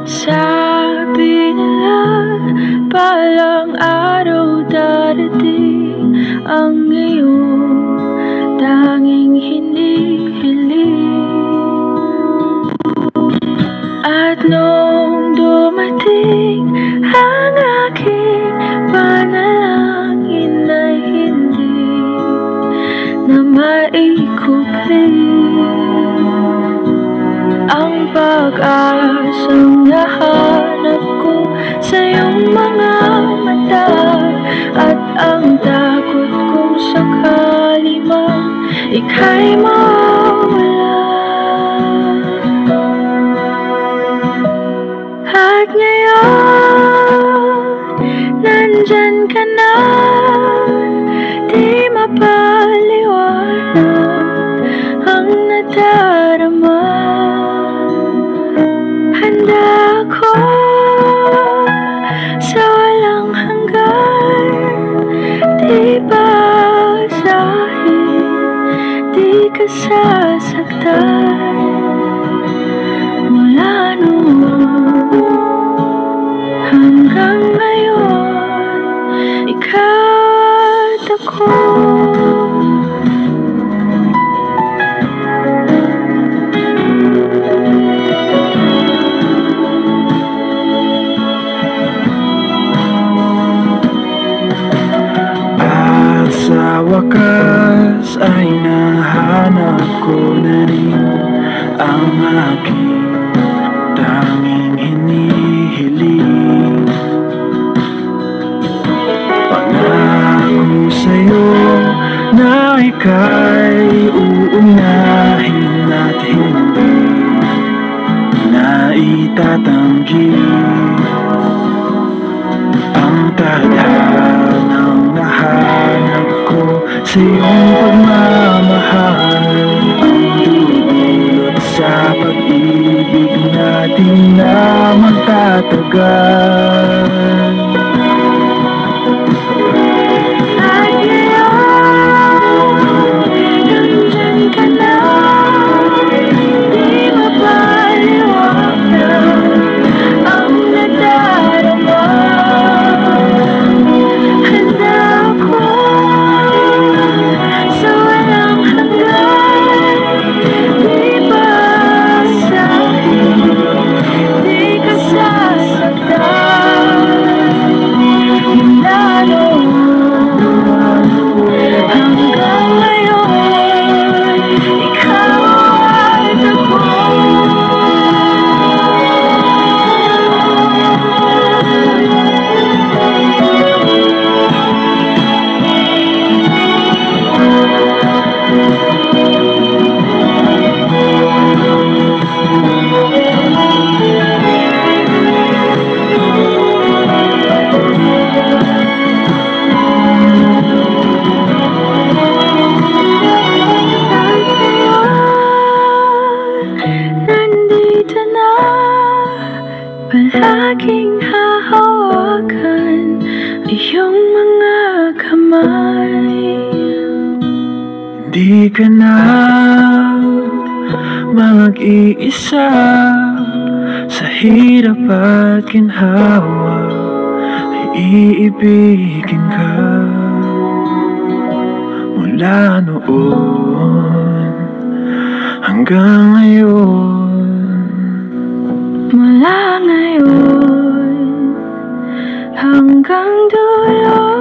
Sabi nila, balang araw darating ang iyong tanging hinihiling. At nung dumating ang aking panalangin ay hindi na maikupli ang pag-asang nahanap ko sa iyong mga mata, at ang takot kong sakali man ika'y mawala. At ngayon, nandyan ka na, di mapaliwanag ang nadarama. Handa ako sa walang hanggan, di basahin, di ka sasaktan. Mula noon hanggang ngayon, ikaw at ako. Sa wakas ay nahanap ko na rin ang aking tanging hinihiling. Pangako sa'yo na ika'y uunahin at hindi na itatanggi ang tadhanang nahanap ko sa iyong pagmamahal, ang dudulot sa pag-ibig natin na magtatagal. At ngayon, nandyan ka na, di mapaliwanag ang nadarama. Handa ako sa walang hanggan, di basahin, di ka sasaktan. Mula noon hanggang ngayon, ikaw at ako. Nandito na, palaging hahawakan iyong mga kamay. Di ka na mag-iisa sa hirap at ginhawa, iibigin ka. Mula noon hanggang ngayon, Mula ngayon hanggang dulo.